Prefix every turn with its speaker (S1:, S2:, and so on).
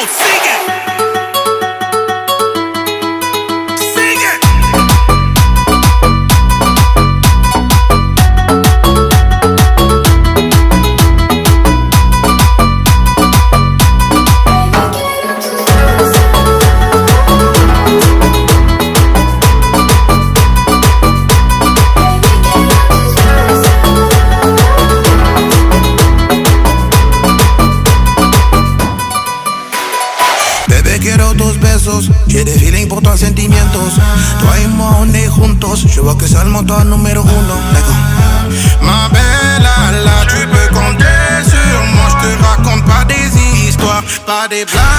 S1: sigue.
S2: Bebé, quiero tus besos, j'ai des feelings pour toi, sentimientos. Toi et moi, on est juntos, je vois que c'est le montant numéro uno. Ma belle, là, tu peux compter sur moi, je te raconte pas des histoires, pas des blagues.